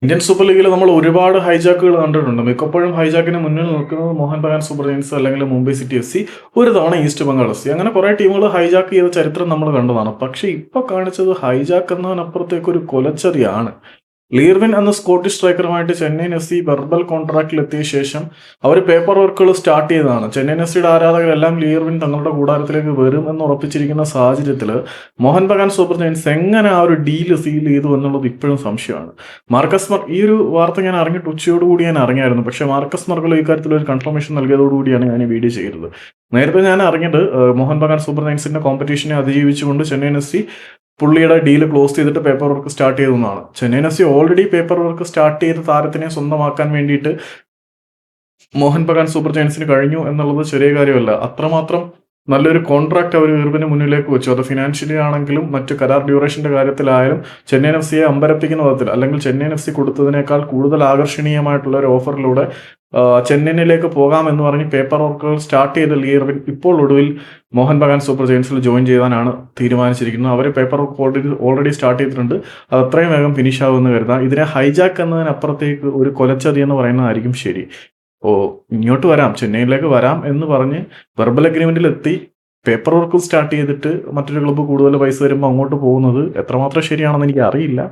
Indian super ലീഗിൽ നമ്മൾ ഒരുപാട് ഹൈജാക്കുകൾ കണ്ടിട്ടുണ്ട്. മിക്കപ്പോഴും ഹൈജാക്കിന് മുന്നിൽ നിൽക്കുന്നത് മോഹൻ ബഗാൻ സൂപ്പർ ജയൻസ് അല്ലെങ്കിൽ മുംബൈ സിറ്റി എഫ് സി, ഒരു തവണ ഈസ്റ്റ് ബംഗാൾ എഫ് സി. അങ്ങനെ കുറേ ടീമുകൾ ഹൈജാക്ക് ചെയ്ത ചരിത്രം നമ്മൾ കണ്ടതാണ്. പക്ഷേ ഇപ്പോൾ കാണിച്ചത് ഹൈജാക്ക് എന്നതിനപ്പുറത്തേക്ക് ഒരു കൊലച്ചെറിയാണ്. ലീർവിൻ എന്ന സ്കോട്ടിഷ് സ്ട്രൈക്കറുമായിട്ട് ചെന്നൈയിൻ എഫ് സി വെർബൽ കോൺട്രാക്റ്റിലെത്തിയ ശേഷം അവർ പേപ്പർ വർക്കുകൾ സ്റ്റാർട്ട് ചെയ്തതാണ്. ചെന്നൈയിൻ എഫ് സിയുടെ ആരാധകരെല്ലാം ലീർവിൻ തങ്ങളുടെ കൂടാരത്തിലേക്ക് വരും എന്ന് ഉറപ്പിച്ചിരിക്കുന്ന സാഹചര്യത്തിൽ മോഹൻ ബഗാൻ സൂപ്പർ ജയൻസ് എങ്ങനെ ആ ഒരു ഡീല് സീൽ ചെയ്തു എന്നുള്ളത് ഇപ്പോഴും സംശയമാണ്. ഈ ഒരു വാർത്ത ഞാൻ അറിഞ്ഞിട്ട് ഉച്ചയോടുകൂടി ഞാൻ അറിഞ്ഞായിരുന്നു. പക്ഷേ മാർക്കസ് മർഗലോ ഇക്കാര്യത്തിൽ ഒരു കൺഫർമേഷൻ നൽകിയതോടുകൂടിയാണ് ഞാൻ ഈ വീഡിയോ ചെയ്തത്. നേരത്തെ ഞാൻ അറിഞ്ഞത് മോഹൻ ബഗാൻ സൂപ്പർ ജയൻസിന്റെ കോമ്പറ്റീഷനെ അതിജീവിച്ചുകൊണ്ട് ചെന്നൈയിൻ എഫ് സി പുള്ളിയുടെ ഡീല് ക്ലോസ് ചെയ്തിട്ട് പേപ്പർ വർക്ക് സ്റ്റാർട്ട് ചെയ്തതാണ്. Chennaiyin F C already paper work start ചെയ്ത താരത്തിനെ സ്വന്തമാക്കാൻ വേണ്ടിയിട്ട് മോഹൻ ബഗാൻ സൂപ്പർ ജയൻസിന് കഴിഞ്ഞു എന്നുള്ളത് ചെറിയ കാര്യമല്ല. അത്രമാത്രം നല്ലൊരു കോൺട്രാക്ട് അവർ ഇർവിന് മുന്നിലേക്ക് വെച്ചു. അത് ഫിനാൻഷ്യലി ആണെങ്കിലും മറ്റ് കരാർ ഡ്യൂറേഷന്റെ കാര്യത്തിലായാലും ചെന്നൈയിൻ എഫ് സിയെ അമ്പരപ്പിക്കുന്ന വിധത്തിൽ, അല്ലെങ്കിൽ ചെന്നൈയിൻ എഫ് സി കൊടുത്തതിനേക്കാൾ കൂടുതൽ ആകർഷണീയമായിട്ടുള്ള ഒരു ഓഫറിലൂടെ ചെന്നൈയിനിലേക്ക് പോകാമെന്ന് പറഞ്ഞ് പേപ്പർ വർക്കുകൾ സ്റ്റാർട്ട് ചെയ്ത ലീർവിൻ ഇപ്പോൾ ഒടുവിൽ മോഹൻ ബഗാൻ സൂപ്പർ ജയൻസിൽ ജോയിൻ ചെയ്യാനാണ് തീരുമാനിച്ചിരിക്കുന്നത്. അവർ പേപ്പർ വർക്ക് ഓൾറെഡി സ്റ്റാർട്ട് ചെയ്തിട്ടുണ്ട്. അത് അത്രയും വേഗം ഫിനിഷ് ആകുമെന്ന് കരുതാം. ഇതിനെ ഹൈജാക്ക് എന്നതിനപ്പുറത്തേക്ക് ഒരു കൊലച്ചതി എന്ന് പറയുന്നതായിരിക്കും ശരി. ഇങ്ങോട്ട് വരാം, ചെന്നൈയിലേക്ക് വരാം എന്ന് പറഞ്ഞ് വെർബൽ അഗ്രിമെന്റിൽ എത്തി പേപ്പർ വർക്ക് സ്റ്റാർട്ട് ചെയ്തിട്ട് മറ്റൊരു ക്ലബ്ബ് കൂടുതൽ പൈസ വരുമ്പോൾ അങ്ങോട്ട് പോകുന്നത് എത്രമാത്രം ശരിയാണെന്ന് എനിക്ക് അറിയില്ല.